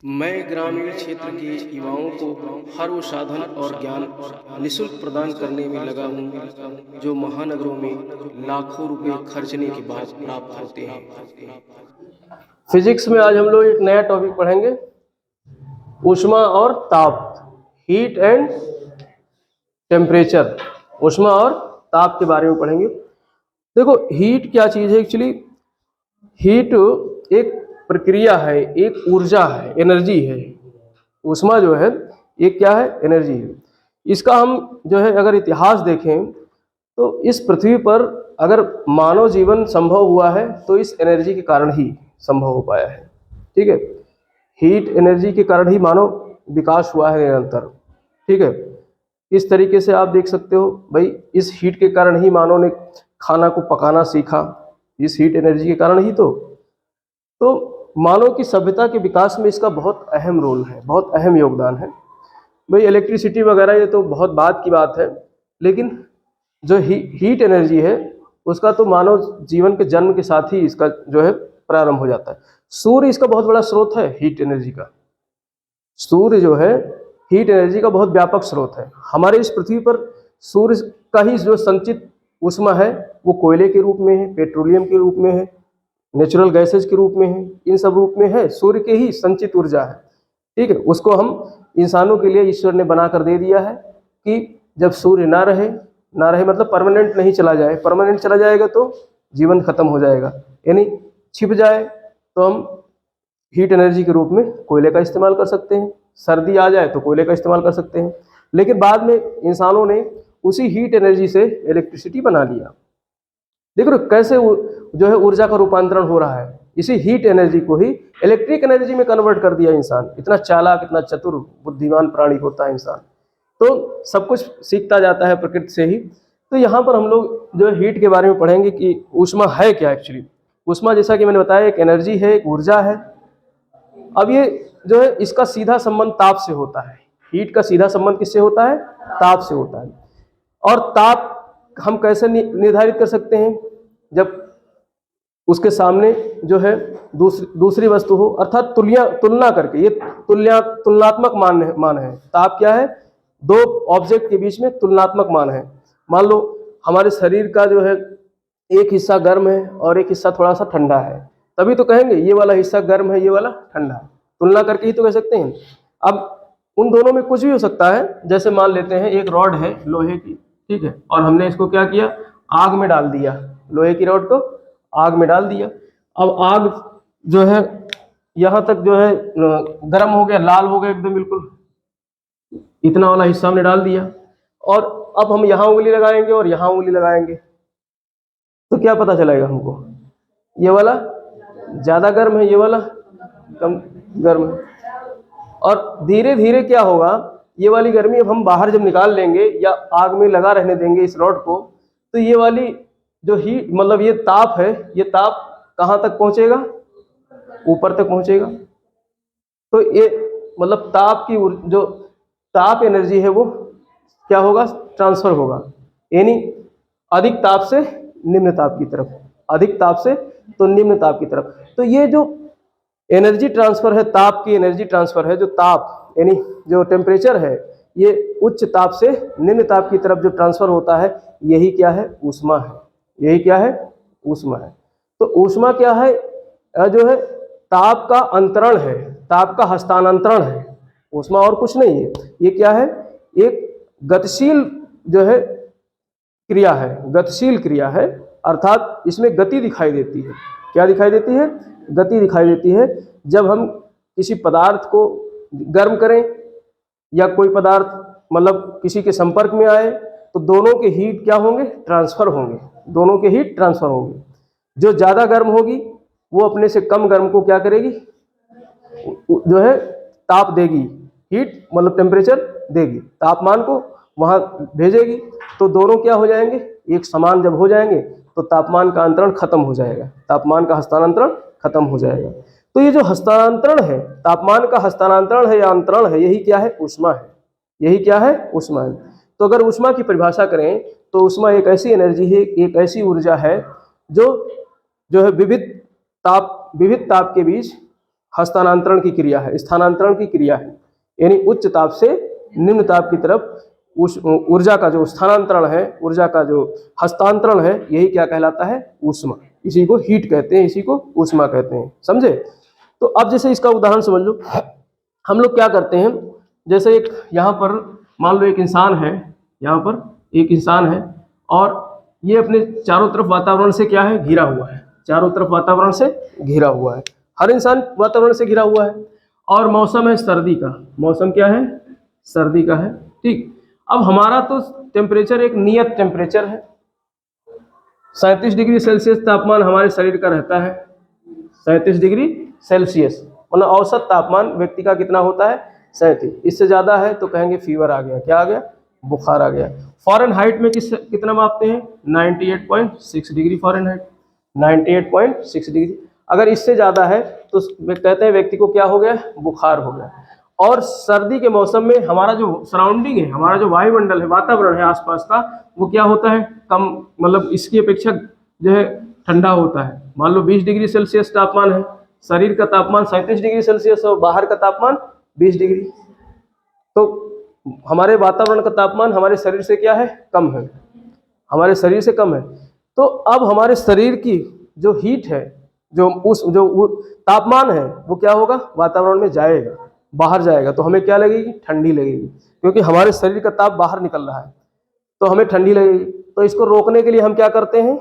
मैं ग्रामीण क्षेत्र के युवाओं को हर वो साधन और ज्ञान निःशुल्क प्रदान करने में लगा हूँ जो महानगरों में लाखों रुपए खर्चने के बाद प्राप्त होते हैं। फिजिक्स में आज हम लोग एक नया टॉपिक पढ़ेंगे, ऊष्मा और ताप, हीट एंड टेम्परेचर। ऊष्मा और ताप के बारे में पढ़ेंगे। देखो, हीट क्या चीज़ है? एक्चुअली हीट एक प्रक्रिया है, एक ऊर्जा है, एनर्जी है। ऊष्मा जो है ये क्या है? एनर्जी है। इसका हम जो है अगर इतिहास देखें तो इस पृथ्वी पर अगर मानव जीवन संभव हुआ है तो इस एनर्जी के कारण ही संभव हो पाया है। ठीक है, हीट एनर्जी के कारण ही मानव विकास हुआ है निरंतर। ठीक है, इस तरीके से आप देख सकते हो भाई, इस हीट के कारण ही मानव ने खाना को पकाना सीखा, इस हीट एनर्जी के कारण ही तो मानव की सभ्यता के विकास में इसका बहुत अहम रोल है, बहुत अहम योगदान है। भाई इलेक्ट्रिसिटी वगैरह ये तो बहुत बाद की बात है, लेकिन जो हीट एनर्जी है उसका तो मानव जीवन के जन्म के साथ ही इसका जो है प्रारंभ हो जाता है। सूर्य इसका बहुत बड़ा स्रोत है हीट एनर्जी का। सूर्य जो है हीट एनर्जी का बहुत व्यापक स्रोत है। हमारे इस पृथ्वी पर सूर्य का ही जो संचित ऊष्मा है वो कोयले के रूप में है, पेट्रोलियम के रूप में है, नेचुरल गैसेज के रूप में है, इन सब रूप में है। सूर्य के ही संचित ऊर्जा है। ठीक है, उसको हम इंसानों के लिए ईश्वर ने बना कर दे दिया है कि जब सूर्य ना रहे मतलब परमानेंट नहीं चला जाए। परमानेंट चला जाएगा तो जीवन खत्म हो जाएगा, यानी छिप जाए तो हम हीट एनर्जी के रूप में कोयले का इस्तेमाल कर सकते हैं। सर्दी आ जाए तो कोयले का इस्तेमाल कर सकते हैं। लेकिन बाद में इंसानों ने उसी हीट एनर्जी से इलेक्ट्रिसिटी बना लिया। देख रहे हो कैसे जो है ऊर्जा का रूपांतरण हो रहा है। इसी हीट एनर्जी को ही इलेक्ट्रिक एनर्जी में कन्वर्ट कर दिया इंसान। इतना चालाक, इतना चतुर, बुद्धिमान प्राणी होता है इंसान। तो सब कुछ सीखता जाता है प्रकृति से ही। तो यहाँ पर हम लोग जो है हीट के बारे में पढ़ेंगे कि ऊष्मा है क्या। एक्चुअली ऊष्मा, जैसा कि मैंने बताया, एक एनर्जी है, एक ऊर्जा है। अब ये जो है इसका सीधा संबंध ताप से होता है। हीट का सीधा संबंध किससे होता है? ताप से होता है। और ताप हम कैसे निर्धारित कर सकते हैं? जब उसके सामने जो है दूसरी वस्तु हो, अर्थात तुलना करके। ये तुलनात्मक मान है। ताप क्या है? दो ऑब्जेक्ट के बीच में तुलनात्मक मान है। मान लो हमारे शरीर का जो है एक हिस्सा गर्म है और एक हिस्सा थोड़ा सा ठंडा है, तभी तो कहेंगे ये वाला हिस्सा गर्म है, ये वाला ठंडा है। तुलना करके ही तो कह सकते हैं। अब उन दोनों में कुछ भी हो सकता है। जैसे मान लेते हैं एक रॉड है लोहे की, ठीक है, और हमने इसको क्या किया? आग में डाल दिया। लोहे की रॉड को आग में डाल दिया। अब आग जो है यहाँ तक जो है गर्म हो गया, लाल हो गया एकदम बिल्कुल। इतना वाला हिस्सा हमने डाल दिया और अब हम यहाँ उंगली लगाएंगे और यहाँ उंगली लगाएंगे तो क्या पता चलेगा हमको? ये वाला ज्यादा गर्म है, ये वाला कम गर्म है। और धीरे धीरे क्या होगा, ये वाली गर्मी अब हम बाहर जब निकाल लेंगे या आग में लगा रहने देंगे इस रॉड को, तो ये वाली जो हीट मतलब ये ताप है, ये ताप कहाँ तक पहुंचेगा? ऊपर तक पहुंचेगा। तो ये मतलब ताप की जो ताप एनर्जी है वो क्या होगा? ट्रांसफर होगा, यानी अधिक ताप से निम्न ताप की तरफ, अधिक ताप से तो निम्न ताप की तरफ। तो ये जो एनर्जी ट्रांसफर है, ताप की एनर्जी ट्रांसफर है, जो ताप यानी जो टेम्परेचर है, ये उच्च ताप से निम्न ताप की तरफ जो ट्रांसफर होता है, यही क्या है? ऊष्मा है। यही क्या है? ऊष्मा है। तो ऊष्मा क्या है? जो है ताप का अंतरण है, ताप का हस्तांतरण है ऊष्मा, और कुछ नहीं है। ये क्या है? एक गतिशील जो है क्रिया है, गतिशील क्रिया है, अर्थात इसमें गति दिखाई देती है। क्या दिखाई देती है? गति दिखाई देती है। जब हम किसी पदार्थ को गर्म करें या कोई पदार्थ मतलब किसी के संपर्क में आए तो दोनों के हीट क्या होंगे? ट्रांसफर होंगे। दोनों के हीट ट्रांसफर होंगे। जो ज़्यादा गर्म होगी वो अपने से कम गर्म को क्या करेगी? जो है ताप देगी, हीट मतलब टेम्परेचर देगी, तापमान को वहाँ भेजेगी। तो दोनों क्या हो जाएंगे? एक समान जब हो जाएंगे तो तापमान का अंतरण खत्म हो जाएगा, तापमान का हस्तांतरण खत्म हो जाएगा। तो ये जो हस्तांतरण है, तापमान का हस्तांतरण है या अंतरण है, यही क्या है? ऊष्मा है। यही क्या है? ऊष्मा है। तो अगर ऊष्मा की परिभाषा करें तो ऊष्मा एक ऐसी एनर्जी है, एक ऐसी ऊर्जा है जो है विविध ताप के बीच हस्तांतरण की क्रिया है, स्थानांतरण की क्रिया है। यानी उच्च ताप से निम्न ताप की तरफ उस ऊर्जा का जो स्थानांतरण है, ऊर्जा का जो हस्तांतरण है, यही क्या कहलाता है? ऊष्मा। इसी को हीट कहते हैं, इसी को ऊष्मा कहते हैं। समझे? तो अब जैसे इसका उदाहरण समझ लो। हम लोग क्या करते हैं, जैसे एक यहाँ पर मान लो एक इंसान है, यहाँ पर एक इंसान है और ये अपने चारों तरफ वातावरण से क्या है? घिरा हुआ है। चारों तरफ वातावरण से घिरा हुआ है। हर इंसान वातावरण से घिरा हुआ है और मौसम है सर्दी का। मौसम क्या है? सर्दी का है। ठीक। अब हमारा तो टेम्परेचर एक नियत टेम्परेचर है, 37 डिग्री सेल्सियस तापमान हमारे शरीर का रहता है। 37 डिग्री सेल्सियस मतलब औसत तापमान व्यक्ति का कितना होता है? 37। इससे ज़्यादा है तो कहेंगे फीवर आ गया। क्या आ गया? बुखार आ गया। फ़ारेनहाइट में कितना मापते हैं? 98.6 डिग्री फ़ारेनहाइट, 98.6 डिग्री। अगर इससे ज़्यादा है तो कहते हैं व्यक्ति को क्या हो गया? बुखार हो गया। और सर्दी के मौसम में हमारा जो सराउंडिंग है, हमारा जो वायुमंडल है, वातावरण है आसपास का, वो क्या होता है? कम, मतलब इसकी अपेक्षा जो है ठंडा होता है। मान लो 20 डिग्री सेल्सियस तापमान है, शरीर का तापमान 37 डिग्री सेल्सियस और बाहर का तापमान 20 डिग्री। तो हमारे वातावरण का तापमान हमारे शरीर से क्या है? कम है, हमारे शरीर से कम है। तो अब हमारे शरीर की जो हीट है, जो तापमान है, वो क्या होगा? वातावरण में जाएगा, बाहर जाएगा, तो हमें क्या लगेगी? ठंडी लगेगी, क्योंकि हमारे शरीर का ताप बाहर निकल रहा है, तो हमें ठंडी लगेगी। तो इसको रोकने के लिए हम क्या करते हैं?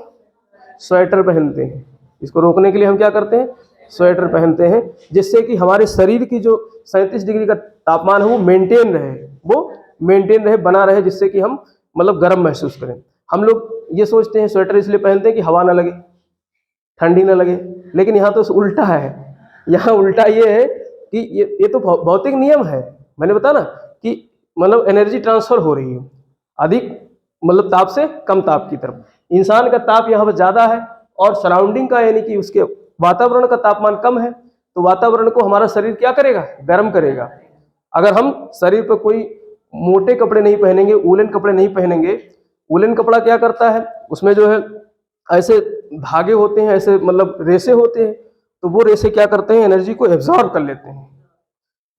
स्वेटर पहनते हैं। इसको रोकने के लिए हम क्या करते हैं? स्वेटर पहनते हैं, जिससे कि हमारे शरीर की जो 37 डिग्री का तापमान है वो मेंटेन रहे, वो मेंटेन रहे, बना रहे, जिससे कि हम मतलब गर्म महसूस करें। हम लोग ये सोचते हैं स्वेटर इसलिए पहनते हैं कि हवा ना लगे, ठंडी ना लगे, लेकिन यहाँ तो उल्टा है। यहाँ उल्टा ये है कि ये तो भौतिक नियम है। मैंने बताया ना कि मतलब एनर्जी ट्रांसफर हो रही है अधिक मतलब ताप से कम ताप की तरफ। इंसान का ताप यहाँ पर ज़्यादा है और सराउंडिंग का यानी कि उसके वातावरण का तापमान कम है, तो वातावरण को हमारा शरीर क्या करेगा? गर्म करेगा। अगर हम शरीर पर कोई मोटे कपड़े नहीं पहनेंगे, वूलन कपड़े नहीं पहनेंगे, वूलन कपड़ा क्या करता है? उसमें जो है ऐसे धागे होते हैं, ऐसे मतलब रेशे होते हैं, तो वो रेशे क्या करते हैं? एनर्जी को एब्जॉर्ब कर लेते हैं।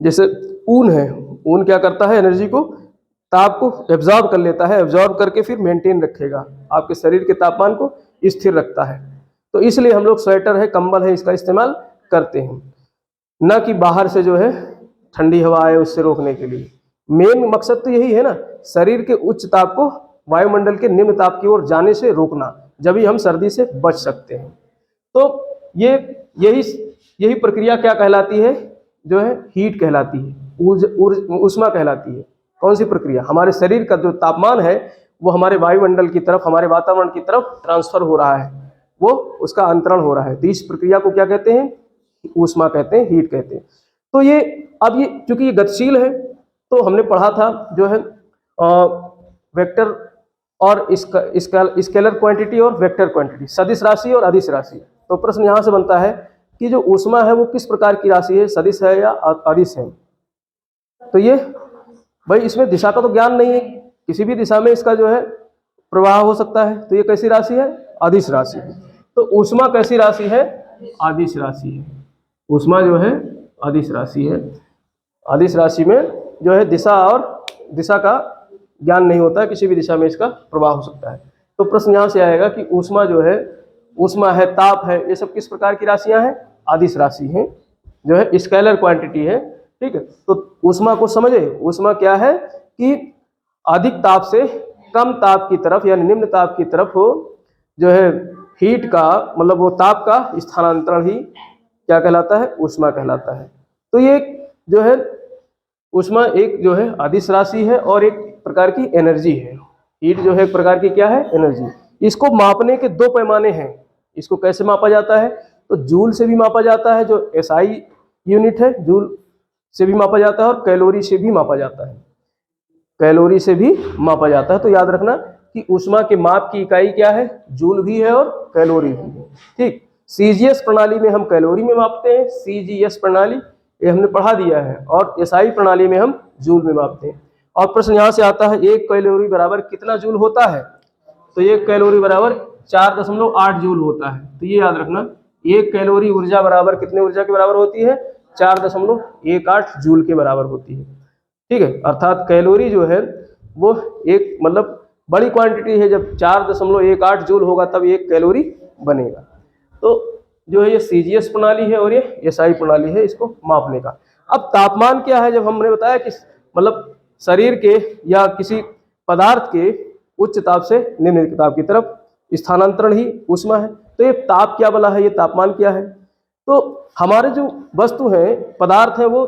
जैसे ऊन है, ऊन क्या करता है? एनर्जी को, ताप को एब्जॉर्ब कर लेता है, एब्जॉर्ब करके फिर मेंटेन रखेगा, आपके शरीर के तापमान को स्थिर रखता है। तो इसलिए हम लोग स्वेटर है, कंबल है, इसका इस्तेमाल करते हैं, न कि बाहर से जो है ठंडी हवा आए उससे रोकने के लिए। मेन मकसद तो यही है ना, शरीर के उच्च ताप को वायुमंडल के निम्न ताप की ओर जाने से रोकना, जब ही हम सर्दी से बच सकते हैं। तो यही प्रक्रिया क्या कहलाती है? जो है हीट कहलाती है, ऊष्मा कहलाती है। कौन सी प्रक्रिया? हमारे शरीर का जो तापमान है वो हमारे वायुमंडल की तरफ, हमारे वातावरण की तरफ ट्रांसफर हो रहा है, वो उसका अंतरण हो रहा है। तो इस प्रक्रिया को क्या कहते हैं? ऊष्मा कहते हैं, हीट कहते हैं। तो ये अब ये चूंकि ये गतिशील है, तो हमने पढ़ा था जो है वेक्टर और स्केलर क्वांटिटी और वेक्टर क्वांटिटी, सदिश राशि और अदिश राशि। तो प्रश्न यहाँ से बनता है कि जो ऊष्मा है वो किस प्रकार की राशि है, सदिश है या अदिश है? तो ये भाई इसमें दिशा का तो ज्ञान नहीं है, किसी भी दिशा में इसका जो है प्रवाह हो सकता है। तो ये कैसी राशि है? अदिश राशि है। तो ऊष्मा कैसी राशि है? अदिश राशि है। ऊष्मा जो है अदिश राशि है। अदिश राशि में जो है दिशा का ज्ञान नहीं होता है, किसी भी दिशा में इसका प्रवाह हो सकता है। तो प्रश्न यहाँ से आएगा कि ऊष्मा जो है, ऊष्मा है, ताप है, ये सब किस प्रकार की राशियाँ हैं? अदिश राशि हैं, जो है स्केलर क्वांटिटी है। ठीक है, तो ऊष्मा को समझे। ऊष्मा क्या है कि अधिक ताप से कम ताप की तरफ यानी निम्न ताप की तरफ हो जो है हीट का मतलब वो ताप का स्थानांतरण ही क्या कहलाता है? ऊष्मा कहलाता है। तो ये जो है ऊष्मा एक जो है अदिश राशि है और एक प्रकार की एनर्जी है। हीट जो है एक प्रकार की क्या है? एनर्जी। इसको मापने के दो पैमाने हैं। इसको कैसे मापा जाता है? तो जूल से भी मापा जाता है, जो एसआई यूनिट है, जूल से भी मापा जाता है, और कैलोरी से भी मापा जाता है। कैलोरी से भी मापा जाता है। तो याद रखना कि ऊष्मा के माप की इकाई क्या है? जूल भी है और कैलोरी भी है। ठीक, सीजीएस प्रणाली में हम कैलोरी में मापते हैं, सीजीएस प्रणाली ये हमने पढ़ा दिया है, और एसआई प्रणाली में हम जूल में मापते हैं। और प्रश्न यहाँ से आता है, एक कैलोरी बराबर कितना जूल होता है? तो एक कैलोरी बराबर 4.8 जूल होता है। तो ये याद रखना, एक कैलोरी ऊर्जा बराबर कितने ऊर्जा के बराबर होती है? 4.18 जूल के बराबर होती है। ठीक है, अर्थात कैलोरी जो है वो एक मतलब बड़ी क्वांटिटी है, जब 4.18 जूल होगा तब एक कैलोरी बनेगा। तो जो है ये सीजीएस प्रणाली है और ये एसआई प्रणाली है इसको मापने का। अब तापमान क्या है, जब हमने बताया कि मतलब शरीर के या किसी पदार्थ के उच्च ताप से निम्न ताप की तरफ स्थानांतरण ही ऊष्मा है। तो ये ताप क्या बोला है, ये तापमान क्या है। तो हमारे जो वस्तु हैं, पदार्थ हैं, वो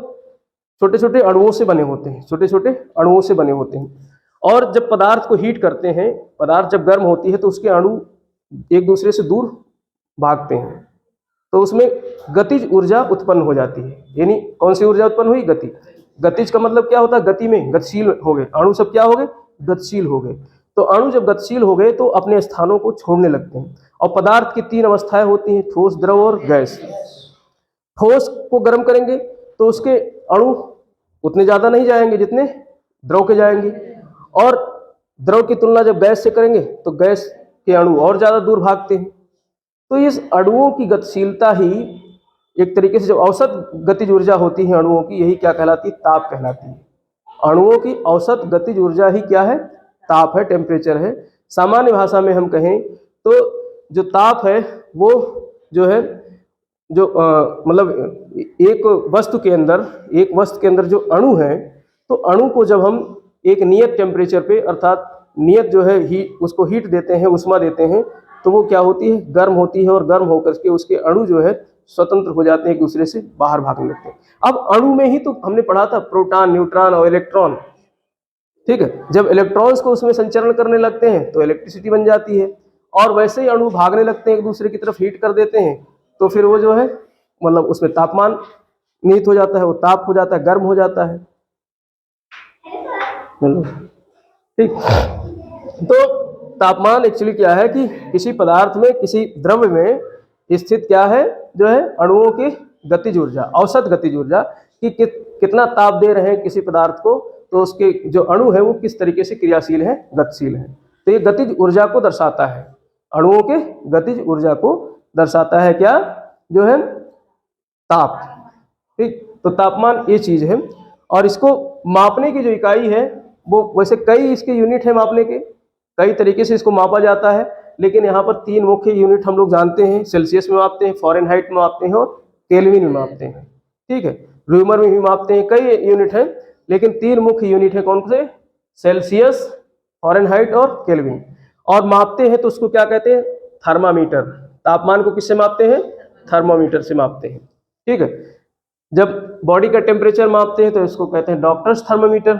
छोटे छोटे अणुओं से बने होते हैं, छोटे छोटे अणुओं से बने होते हैं। और जब पदार्थ को हीट करते हैं, पदार्थ जब गर्म होती है तो उसके अणु एक दूसरे से दूर भागते हैं, तो उसमें गतिज ऊर्जा उत्पन्न हो जाती है। यानी कौन सी ऊर्जा उत्पन्न हुई, गति। गतिज का मतलब क्या होता है, गति में गतिशील हो गए अणु, सब क्या हो गए, गतिशील हो गए। तो अणु जब गतिशील हो गए तो अपने स्थानों को छोड़ने लगते हैं। और पदार्थ की 3 अवस्थाएं होती हैं, ठोस, द्रव और गैस। ठोस को गर्म करेंगे तो उसके अणु उतने ज्यादा नहीं जाएंगे जितने द्रव के जाएंगे, और द्रव की तुलना जब गैस से करेंगे तो गैस के अणु और ज्यादा दूर भागते हैं। तो इस अणुओं की गतिशीलता ही एक तरीके से जो औसत गतिज ऊर्जा होती है अणुओं की, यही क्या कहलाती है, ताप कहलाती है। अणुओं की औसत गतिज ऊर्जा ही क्या है, ताप है, टेम्परेचर है। सामान्य भाषा में हम कहें तो जो ताप है वो जो है जो मतलब एक वस्तु के अंदर जो अणु है, तो अणु को जब हम एक नियत टेम्परेचर पे, अर्थात नियत जो है उसको हीट देते हैं, उष्मा देते हैं, तो वो क्या होती है, गर्म होती है। और गर्म होकर के उसके अणु जो है स्वतंत्र हो जाते हैं, एक दूसरे से बाहर भागने लगते हैं। अब अणु में ही तो हमने पढ़ा था प्रोटॉन, न्यूट्रॉन और इलेक्ट्रॉन। ठीक है, जब इलेक्ट्रॉन्स को उसमें संचरण करने लगते हैं तो इलेक्ट्रिसिटी बन जाती है, और वैसे ही अणु भागने लगते हैं, एक दूसरे की तरफ हीट कर देते हैं, तो फिर वो जो है मतलब उसमें तापमान निहित हो जाता है, वो ताप हो जाता है, गर्म हो जाता है। ठीक, तो तापमान एक्चुअली क्या है कि किसी पदार्थ में, किसी द्रव्य में स्थित क्या है, जो है अणुओं की गतिज ऊर्जा, औसत गतिज ऊर्जा कि कितना ताप दे रहे हैं किसी पदार्थ को, तो उसके जो अणु है वो किस तरीके से क्रियाशील है, गतिशील है। तो ये गतिज ऊर्जा को दर्शाता है, अणुओं के गतिज ऊर्जा को दर्शाता है क्या, जो है ताप। ठीक, तो तापमान ये चीज है। और इसको मापने की जो इकाई है वो वैसे कई इसके यूनिट है मापने के, कई तरीके से इसको मापा जाता है, लेकिन यहाँ पर 3 मुख्य यूनिट हम लोग जानते हैं। सेल्सियस में मापते हैं, फ़ारेनहाइट में मापते हैं और केल्विन में मापते हैं। ठीक है, र्यूमर में भी मापते हैं, कई यूनिट हैं, लेकिन 3 मुख्य यूनिट है, कौन से, सेल्सियस, फ़ारेनहाइट और केल्विन। और मापते हैं तो उसको क्या कहते हैं, थर्मामीटर। तापमान को किससे मापते हैं, थर्मामीटर से मापते हैं। ठीक है, जब बॉडी का टेम्परेचर मापते हैं तो इसको कहते हैं डॉक्टर्स थर्मामीटर।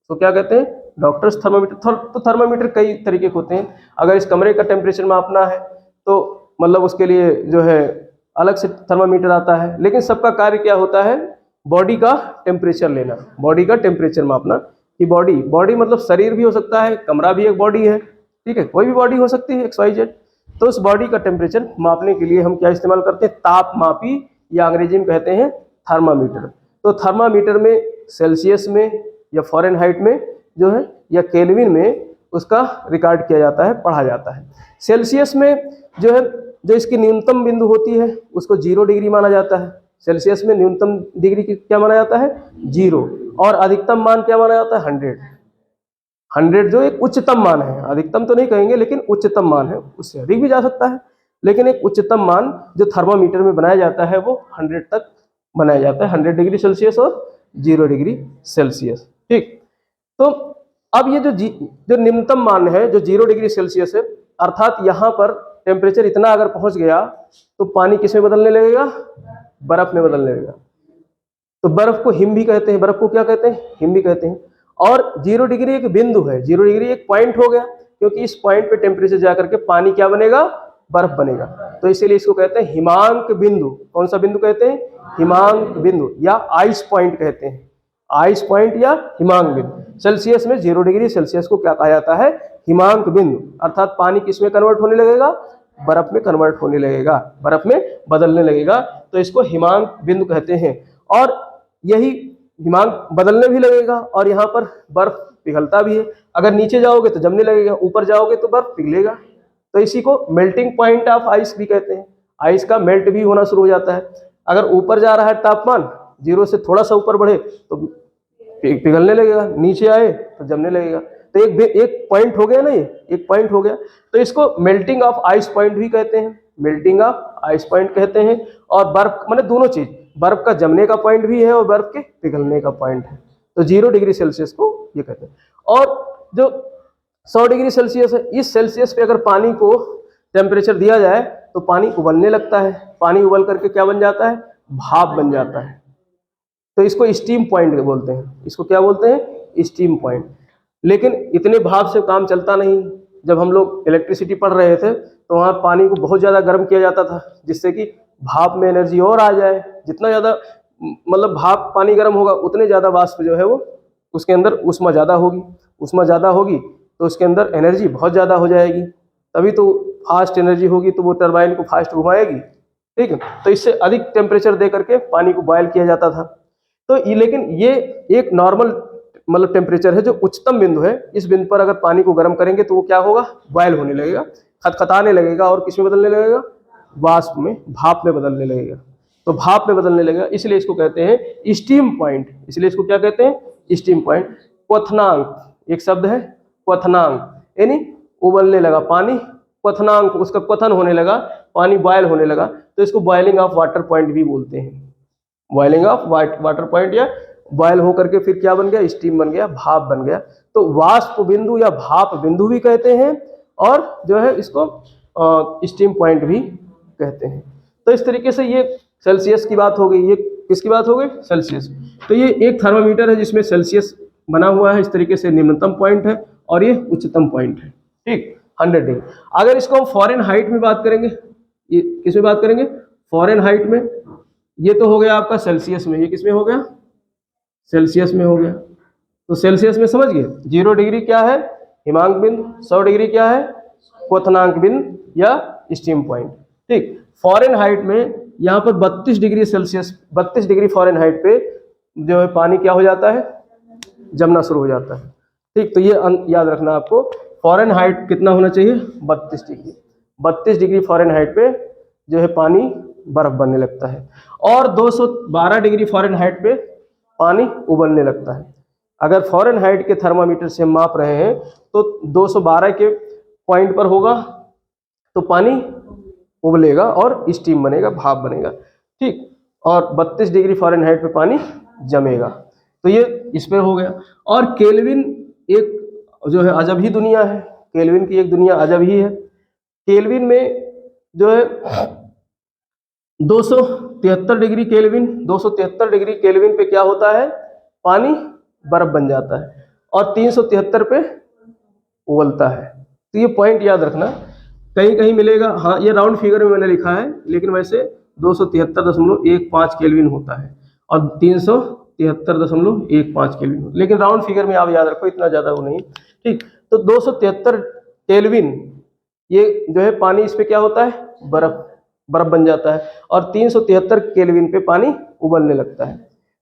तो क्या कहते हैं, डॉक्टर्स थर्मामीटर। तो थर्मामीटर कई तरीके के होते हैं। अगर इस कमरे का टेम्परेचर मापना है तो मतलब उसके लिए जो है अलग से थर्मामीटर आता है, लेकिन सबका कार्य क्या होता है, बॉडी का टेम्परेचर लेना, बॉडी का टेम्परेचर मापना। कि बॉडी मतलब शरीर भी हो सकता है, कमरा भी एक बॉडी है। ठीक है, कोई भी बॉडी हो सकती है, XYZ। तो उस बॉडी का टेम्परेचर मापने के लिए हम क्या इस्तेमाल करते हैं, तापमापी, या अंग्रेजी में कहते हैं थर्मामीटर। तो थर्मामीटर में सेल्सियस में या फ़ारेनहाइट में जो है या केल्विन में उसका रिकॉर्ड किया जाता है, पढ़ा जाता है। सेल्सियस में जो है, जो इसकी न्यूनतम बिंदु होती है उसको 0 डिग्री माना जाता है। सेल्सियस में न्यूनतम डिग्री क्या माना जाता है, 0, और अधिकतम मान क्या माना जाता है, 100 जो एक उच्चतम मान है। अधिकतम तो नहीं कहेंगे, लेकिन उच्चतम मान है, उससे अधिक भी जा सकता है, लेकिन एक उच्चतम मान जो थर्मामीटर में बनाया जाता है वो 100 तक बनाया जाता है, 100 डिग्री सेल्सियस और 0 डिग्री सेल्सियस। ठीक, तो अब ये जो निम्नतम मान है जो 0 डिग्री सेल्सियस है, अर्थात यहाँ पर टेम्परेचर इतना अगर पहुंच गया तो पानी किस में बदलने लगेगा, बर्फ में बदलने लगेगा। तो बर्फ को हिम भी कहते हैं, बर्फ को क्या कहते हैं, हिम भी कहते हैं। और 0 डिग्री एक बिंदु है, 0 डिग्री एक पॉइंट हो गया, क्योंकि इस पॉइंट पे टेम्परेचर जाकर के पानी क्या बनेगा, बर्फ बनेगा। तो इसीलिए इसको कहते हैं हिमांक बिंदु। कौन सा बिंदु कहते हैं, हिमांक बिंदु, या आइस पॉइंट कहते हैं, आइस पॉइंट या हिमांक बिंदु। सेल्सियस में 0 डिग्री सेल्सियस को क्या कहा जाता है, हिमांक बिंदु। अर्थात पानी किस में कन्वर्ट होने लगेगा, बर्फ में कन्वर्ट होने लगेगा, बर्फ में बदलने लगेगा, तो इसको हिमांक बिंदु कहते हैं। और यही हिमांक बदलने भी लगेगा, और यहाँ पर बर्फ पिघलता भी है। अगर नीचे जाओगे तो जमने लगेगा, ऊपर जाओगे तो बर्फ पिघलेगा। तो इसी को मेल्टिंग पॉइंट ऑफ आइस भी कहते हैं। आइस का मेल्ट भी होना शुरू हो जाता है। अगर ऊपर जा रहा है तापमान 0 से थोड़ा सा ऊपर बढ़े तो पिघलने लगेगा, नीचे आए तो जमने लगेगा। तो एक पॉइंट हो गया ना, ये एक पॉइंट हो गया। तो इसको मेल्टिंग ऑफ आइस पॉइंट भी कहते हैं, मेल्टिंग ऑफ आइस पॉइंट कहते हैं। और बर्फ माने दोनों चीज, बर्फ का जमने का पॉइंट भी है और बर्फ के पिघलने का पॉइंट है। तो 0 डिग्री सेल्सियस को ये कहते हैं। और जो 100 डिग्री सेल्सियस है, इस सेल्सियस पे अगर पानी को टेम्परेचर दिया जाए तो पानी उबलने लगता है। पानी उबल करके क्या बन जाता है? भाप बन जाता है। तो इसको स्टीम पॉइंट बोलते हैं। इसको क्या बोलते हैं? Steam point. लेकिन इतने भाप से काम चलता नहीं। जब हम लोग इलेक्ट्रिसिटी पढ़ रहे थे तो वहाँ पानी को बहुत ज़्यादा गर्म किया जाता था, जिससे कि भाप में एनर्जी और आ जाए। जितना ज़्यादा मतलब भाप पानी गर्म होगा उतने ज़्यादा वाष्प जो है वो उसके अंदर ऊष्मा ज़्यादा होगी। ऊष्मा ज़्यादा होगी तो उसके अंदर एनर्जी बहुत ज़्यादा हो जाएगी, तभी तो फास्ट एनर्जी होगी, तो वो टरबाइन को फास्ट घुमाएगी। ठीक है, तो इससे अधिक टेम्परेचर दे करके पानी को बॉयल किया जाता था। तो ये, लेकिन ये एक नॉर्मल मतलब टेम्परेचर है जो उच्चतम बिंदु है। इस बिंदु पर अगर पानी को गर्म करेंगे तो वो क्या होगा? बॉयल होने लगेगा, खटखटाने लगेगा और किसमें बदलने लगेगा? वाष्प में, भाप में बदलने लगेगा। तो भाप में बदलने लगेगा, इसलिए इसको कहते हैं स्टीम पॉइंट। इसलिए इसको क्या कहते हैं? Steam point. क्वथनांक एक शब्द है, क्वथनांक यानी उबलने लगा पानी, क्वथनांक उसका क्वथन होने लगा, पानी बॉयल होने लगा, तो इसको बॉइलिंग ऑफ वाटर पॉइंट भी बोलते हैं। बॉइलिंग ऑफ वाटर पॉइंट, या बॉयल होकर के फिर क्या बन गया? स्टीम बन गया, भाप बन गया। तो वाष्प बिंदु या भाप बिंदु भी कहते हैं और जो है इसको स्टीम पॉइंट भी कहते हैं। तो इस तरीके से ये सेल्सियस की बात हो गई। ये किसकी बात हो गई? सेल्सियस। तो ये एक थर्मामीटर है जिसमें सेल्सियस बना हुआ है। इस तरीके से निम्नतम पॉइंट है और ये उच्चतम पॉइंट है। ठीक, 100 डिग्री। अगर इसको हम फॉरेन हाइट में बात करेंगे, ये किस में बात करेंगे? फॉरेन हाइट में। ये तो हो गया आपका सेल्सियस में, ये किस में हो गया? सेल्सियस में हो गया। तो सेल्सियस में समझ गए 0 डिग्री क्या है? हिमांक बिंदु। 100 डिग्री क्या है? क्वथनांक बिंदु या स्टीम पॉइंट। ठीक, फॉरेन हाइट में यहाँ पर 32 degree Celsius, 32 degree foreign height पे जो है पानी क्या हो जाता है? जमना शुरू हो जाता है। ठीक, तो ये याद रखना आपको, फॉरेन हाइट कितना होना चाहिए? 32 डिग्री। 32 डिग्री फॉरेन हाइट पे जो है पानी बर्फ बनने लगता है और 212 डिग्री फॉरेन हाइट पे पानी उबलने लगता है। अगर फॉरेन हाइट के थर्मामीटर से हम माप रहे हैं तो 212 के पॉइंट पर होगा तो पानी उबलेगा और स्टीम बनेगा, भाप बनेगा। ठीक, और 32 डिग्री फॉरेन हाइट पे पानी जमेगा। तो ये इस पर हो गया। और केल्विन एक जो है अजब ही दुनिया है। केल्विन की एक दुनिया अजब ही है। केल्विन में जो है 273 डिग्री केल्विन, 273 डिग्री केल्विन पे क्या होता है? पानी बर्फ बन जाता है और 373 पे उबलता है। तो ये पॉइंट याद रखना, कहीं कहीं मिलेगा। हाँ, ये राउंड फिगर में मैंने लिखा है, लेकिन वैसे 273.15 केल्विन होता है और 373.15 केल्विन, लेकिन राउंड फिगर में आप याद रखो, इतना ज़्यादा वो नहीं। ठीक, तो 273 केल्विन ये जो है पानी, इस पे क्या होता है? बर्फ बन जाता है और 373 केल्विन पे पानी उबलने लगता है।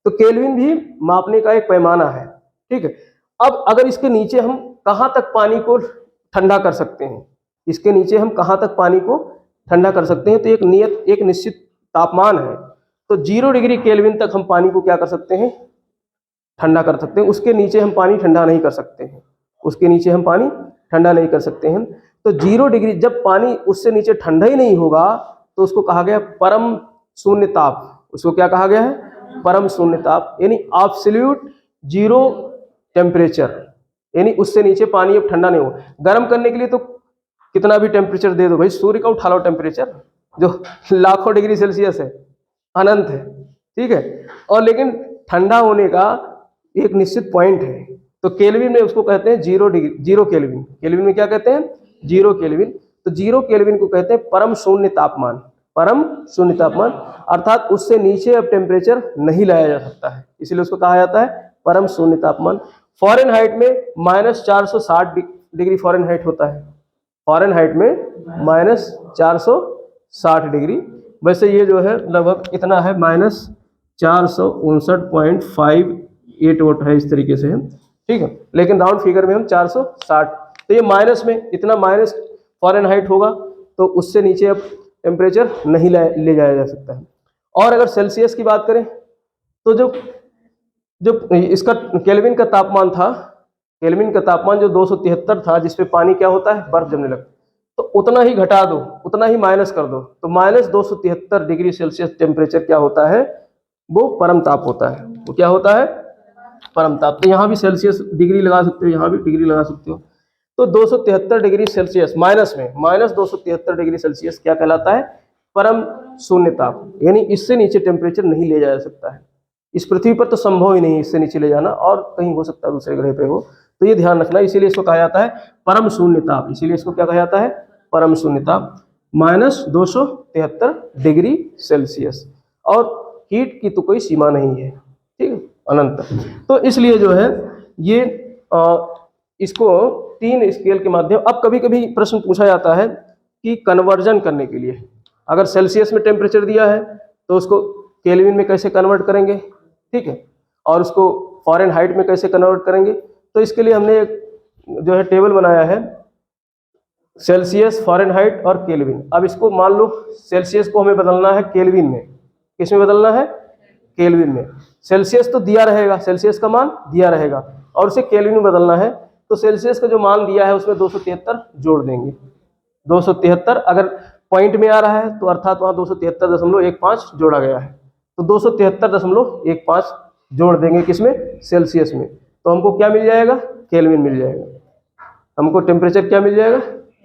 तो केल्विन भी मापने का एक पैमाना है। ठीक है, अब अगर इसके नीचे हम कहाँ तक पानी को ठंडा कर सकते हैं, इसके नीचे हम कहाँ तक पानी को ठंडा कर सकते हैं, तो एक निश्चित तापमान है। तो 0 डिग्री केल्विन तक हम पानी को क्या कर सकते हैं? ठंडा कर सकते हैं। उसके नीचे हम पानी ठंडा नहीं कर सकते हैं, उसके नीचे हम पानी ठंडा नहीं कर सकते हैं। तो 0 डिग्री, जब पानी उससे नीचे ठंडा ही नहीं होगा तो उसको कहा गया परम शून्य ताप। उसको क्या कहा गया है? परम शून्य ताप, यानी एब्सोल्यूट जीरो टेम्परेचर, यानी उससे नीचे पानी अब ठंडा नहीं होगा। गर्म करने के लिए तो कितना भी टेम्परेचर दे दो भाई, सूर्य का उठा लो टेम्परेचर जो लाखों डिग्री सेल्सियस है, अनंत है। ठीक है, और लेकिन ठंडा होने का एक निश्चित पॉइंट है। तो केल्विन में उसको कहते हैं 0 डिग्री, 0 केल्विन। केल्विन में क्या कहते हैं? 0 केल्विन। तो 0 केल्विन को कहते हैं परम शून्य तापमान। परम शून्य तापमान अर्थात उससे नीचे अब टेम्परेचर नहीं लाया जा सकता है, इसीलिए उसको कहा जाता है परम शून्य तापमान। फॉरेन हाइट में -460 डिग्री फॉरेन हाइट होता है। फॉरेन हाइट में -460 डिग्री। वैसे ये जो है लगभग इतना है, -459.58 वोट है, इस तरीके से है। ठीक है, लेकिन राउंड फिगर में हम 460, तो ये माइनस में इतना माइनस फॉरेन हाइट होगा तो उससे नीचे अब टेम्परेचर नहीं ले जाया जा सकता है। और अगर सेल्सियस की बात करें तो जो इसका केल्विन का तापमान था, केल्विन का तापमान जो 273 था, जिसपे पानी क्या होता है, बर्फ जमने लगता है, तो उतना ही घटा दो, उतना ही माइनस कर दो, तो -273 डिग्री सेल्सियस टेम्परेचर क्या होता है, वो परम ताप होता है। वो क्या होता है, परम ताप। तो यहाँ भी सेल्सियस डिग्री लगा सकते हो, यहाँ भी डिग्री लगा सकते हो। तो 273 डिग्री सेल्सियस माइनस में -273 डिग्री सेल्सियस क्या कहलाता है, परम शून्य ताप। यानी इससे नीचे टेम्परेचर नहीं ले जाया सकता है। इस पृथ्वी पर तो संभव ही नहीं है इससे नीचे ले जाना, और कहीं हो सकता है दूसरे ग्रह पे हो, तो ये ध्यान रखना। इसीलिए इसको कहा जाता है परम शून्य ताप। इसीलिए इसको क्या कहा जाता है, परम शून्य ताप, -273 डिग्री सेल्सियस। और हीट की तो कोई सीमा नहीं है, ठीक है, अनंत। तो इसलिए जो है ये इसको 3 स्केल के माध्यम। अब कभी कभी प्रश्न पूछा जाता है कि कन्वर्जन करने के लिए, अगर सेल्सियस में टेम्परेचर दिया है तो उसको केल्विन में कैसे कन्वर्ट करेंगे, ठीक है, और उसको फ़ारेनहाइट में कैसे कन्वर्ट करेंगे। तो इसके लिए हमने एक जो है टेबल बनाया है, सेल्सियस, फ़ारेनहाइट और केल्विन। अब इसको मान लो सेल्सियस को हमें बदलना है केल्विन में। किस में बदलना है, केल्विन में। सेल्सियस तो दिया रहेगा, सेल्सियस का मान दिया रहेगा, और उसे केल्विन में बदलना है। तो सेल्सियस का जो मान दिया है उसमें 273 जोड़ देंगे। 273 अगर पॉइंट में आ रहा है तो अर्थात वहाँ 273.15 जोड़ा गया है, तो 273.15 जोड़ देंगे किसमें, सेल्सियस में। तो हमको क्या मिल जाएगा, केल्विन मिल जाएगा। हमको टेम्परेचर क्या मिल जाएगा,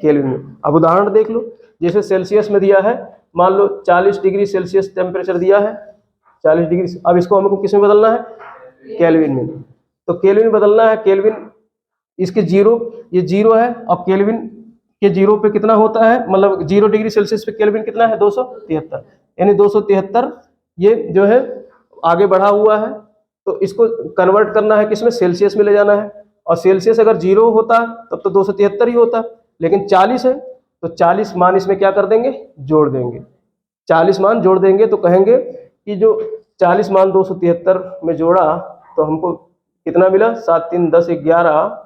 केल्विन में। अब उदाहरण देख लो, जैसे सेल्सियस में दिया है, मान लो 40 डिग्री सेल्सियस टेम्परेचर दिया है, 40 डिग्री। अब इसको हमको किस में बदलना है, केल्विन में। तो केल्विन में बदलना है। केल्विन इसके जीरो, ये जीरो है, और केल्विन के जीरो पे कितना होता है, मतलब 0 डिग्री सेल्सियस पे केल्विन कितना है, 273। यानी 273 ये जो है आगे बढ़ा हुआ है, तो इसको कन्वर्ट करना है किसमें, सेल्सियस में ले जाना है। और सेल्सियस अगर 0 होता तब तो 273 ही होता, लेकिन 40 है, तो 40 मान इसमें क्या कर देंगे, जोड़ देंगे। 40 मान जोड़ देंगे तो कहेंगे कि जो 40 मान 273 में जोड़ा तो हमको कितना मिला, 7 3 10 11,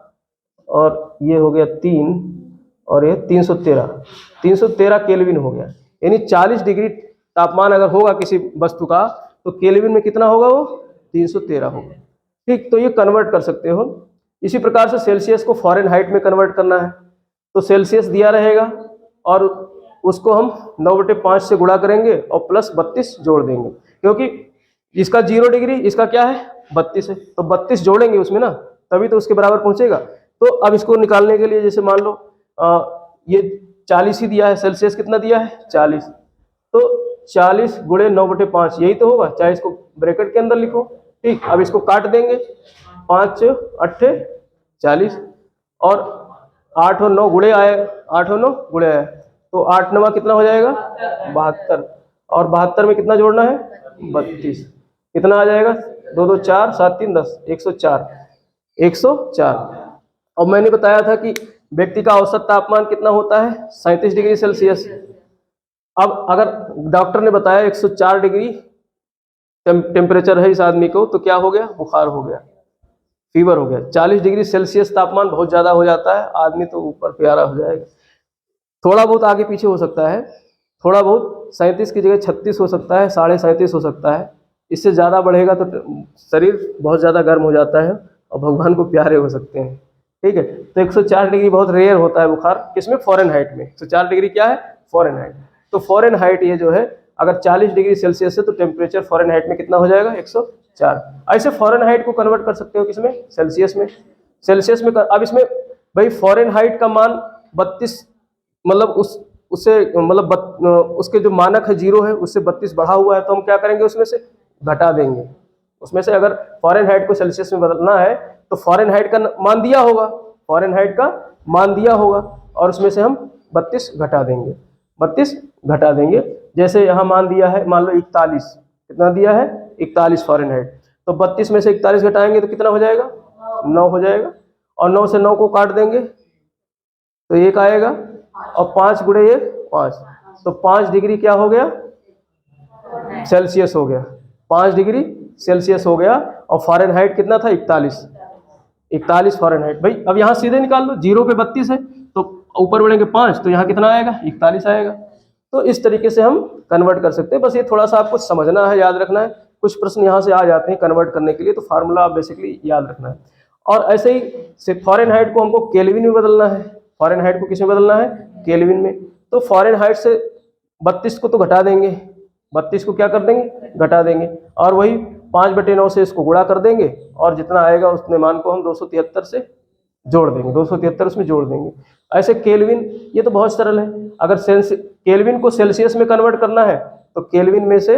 और ये हो गया 3, और ये 313 केल्विन हो गया। यानी 40 डिग्री तापमान अगर होगा किसी वस्तु का, तो केल्विन में कितना होगा, वो 313 होगा, ठीक। तो ये कन्वर्ट कर सकते हो। इसी प्रकार से सेल्सियस को फ़ारेनहाइट में कन्वर्ट करना है, तो सेल्सियस दिया रहेगा और उसको हम 9/5 से गुणा करेंगे और +32 जोड़ देंगे, क्योंकि इसका 0 डिग्री, इसका क्या है 32 है, तो 32 जोड़ेंगे उसमें ना, तभी तो उसके बराबर पहुंचेगा। तो अब इसको निकालने के लिए, जैसे मान लो ये 40 ही दिया है, सेल्सियस कितना दिया है 40, तो 40 गुणे 9/5 यही तो होगा, चाहे इसको ब्रैकेट के अंदर लिखो, ठीक। अब इसको काट देंगे, 5 8 40, और 8 और 9 गुणे आए, 8 और 9 गुणे आए, तो 8 9 कितना हो जाएगा 72, और 72 में कितना जोड़ना है 32, कितना आ जाएगा 2 2 4 7 3 10 104, 104। और मैंने बताया था कि व्यक्ति का औसत तापमान कितना होता है 37 डिग्री सेल्सियस। अब अगर डॉक्टर ने बताया 104 डिग्री टेम्परेचर है इस आदमी को, तो क्या हो गया, बुखार हो गया, फीवर हो गया। 40 डिग्री सेल्सियस तापमान बहुत ज़्यादा हो जाता है, आदमी तो ऊपर प्यारा हो जाएगा। थोड़ा बहुत आगे पीछे हो सकता है, थोड़ा बहुत 37 की जगह 36 हो सकता है, 37.5 हो सकता है। इससे ज़्यादा बढ़ेगा तो शरीर बहुत ज़्यादा गर्म हो जाता है और भगवान को प्यारे हो सकते हैं, ठीक है। तो 104 डिग्री बहुत रेयर होता है बुखार, किसमें, फ़ारेनहाइट में। 104 डिग्री क्या है, फ़ारेनहाइट। तो फ़ारेनहाइट ये जो है, अगर 40 डिग्री सेल्सियस है तो टेम्परेचर फ़ारेनहाइट में कितना हो जाएगा 104। ऐसे फ़ारेनहाइट को कन्वर्ट कर सकते हो किसमें, सेल्सियस में। सेल्सियस में अब इसमें भाई फ़ारेनहाइट का मान 32, मतलब उससे मतलब उसके जो मानक है 0 है, उससे 32 बढ़ा हुआ है, तो हम क्या करेंगे, उसमें से घटा देंगे। उसमें से अगर फ़ारेनहाइट को सेल्सियस में बदलना है तो फ़ारेनहाइट का मान दिया होगा, फ़ारेनहाइट का मान दिया होगा, और उसमें से हम 32 घटा देंगे, 32 घटा देंगे। जैसे यहाँ मान दिया है, मान लो 41, कितना दिया है 41 फ़ारेनहाइट, तो 32 में से 41 घटाएंगे तो कितना हो जाएगा 9 हो जाएगा, और 9 से 9 को काट देंगे तो 1 आएगा, और 5 गुणे 1 5, तो 5 डिग्री क्या हो गया, सेल्सियस हो गया, 5 डिग्री सेल्सियस हो गया। और फ़ारेनहाइट कितना था 41 फ़ारेनहाइट। भाई अब यहाँ सीधे निकाल लो, 0 पे 32 है तो ऊपर बढ़ेंगे 5, तो यहाँ कितना आएगा 41 आएगा। तो इस तरीके से हम कन्वर्ट कर सकते हैं। बस ये थोड़ा सा आपको समझना है, याद रखना है। कुछ प्रश्न यहाँ से आ जाते हैं कन्वर्ट करने के लिए, तो फार्मूला आप बेसिकली याद रखना है। और ऐसे ही से फ़ारेनहाइट को हमको केल्विन में बदलना है। फ़ारेनहाइट को किस में बदलना है? केल्विन में। तो फ़ारेनहाइट से 32 को तो घटा देंगे, 32 को क्या कर देंगे? घटा देंगे। और वही 5/9 से इसको गुणा कर देंगे और जितना आएगा उतने मान को हम 273 से जोड़ देंगे, 273 उसमें जोड़ देंगे। ऐसे केल्विन, ये तो बहुत सरल है। अगर केल्विन को सेल्सियस में कन्वर्ट करना है तो केल्विन में से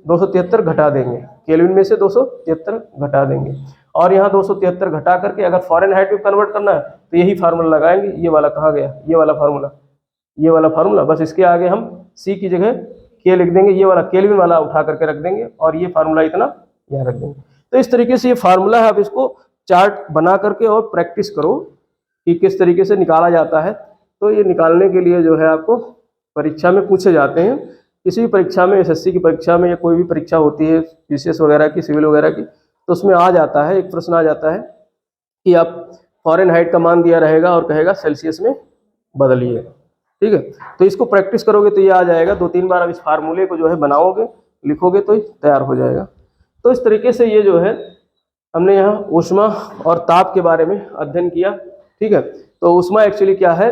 273 घटा देंगे, केल्विन में से 273 घटा देंगे। और यहाँ 273 घटा करके अगर फ़ारेनहाइट में कन्वर्ट करना है तो यही फार्मूला लगाएंगे। ये वाला कहाँ गया? ये वाला फार्मूला, ये वाला फार्मूला। बस इसके आगे हम सी की जगह के लिख देंगे, ये वाला केल्विन वाला उठा करके रख देंगे और ये फार्मूला इतना यहाँ रख देंगे। तो इस तरीके से ये फार्मूला है, आप इसको चार्ट बना करके और प्रैक्टिस करो कि किस तरीके से निकाला जाता है। तो ये निकालने के लिए जो है आपको परीक्षा में पूछे जाते हैं, किसी भी परीक्षा में, एसएससी की परीक्षा में या कोई भी परीक्षा होती है पीसीएस वगैरह की, सिविल वगैरह की, तो उसमें आ जाता है, एक प्रश्न आ जाता है कि आप फ़ारेनहाइट का मान दिया रहेगा और कहेगा सेल्सियस में बदलिए। ठीक है, तो इसको प्रैक्टिस करोगे तो ये आ जाएगा। 2-3 बार आप इस फार्मूले को जो है बनाओगे, लिखोगे तो तैयार हो जाएगा। तो इस तरीके से ये जो है हमने यहाँ ऊष्मा और ताप के बारे में अध्ययन किया। ठीक है, तो ऊष्मा एक्चुअली क्या है?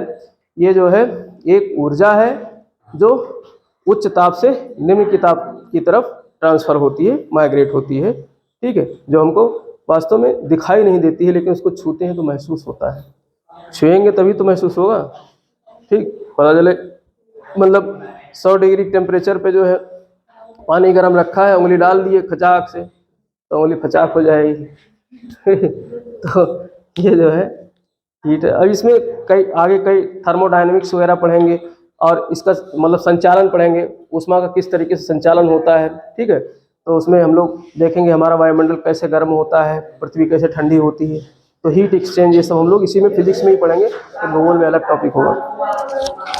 ये जो है एक ऊर्जा है जो उच्च ताप से निम्न की ताप की तरफ ट्रांसफ़र होती है, माइग्रेट होती है। ठीक है, जो हमको वास्तव में दिखाई नहीं देती है, लेकिन उसको छूते हैं तो महसूस होता है। छुएंगे तभी तो महसूस होगा। ठीक, पता चले मतलब 100 डिग्री टेम्परेचर पे जो है पानी गर्म रखा है, उंगली डाल दिए खचाक से तो उंगली फचाक हो जाएगी। तो ये जो है हीट है। अब इसमें कई थर्मोडायनेमिक्स वगैरह पढ़ेंगे और इसका मतलब संचालन पढ़ेंगे, ऊष्मा का किस तरीके से संचालन होता है। ठीक है, तो उसमें हम लोग देखेंगे हमारा वायुमंडल कैसे गर्म होता है, पृथ्वी कैसे ठंडी होती है, तो हीट एक्सचेंज, ये सब हम लोग इसी में फिजिक्स में ही पढ़ेंगे। तो भूगोल में अलग टॉपिक होगा।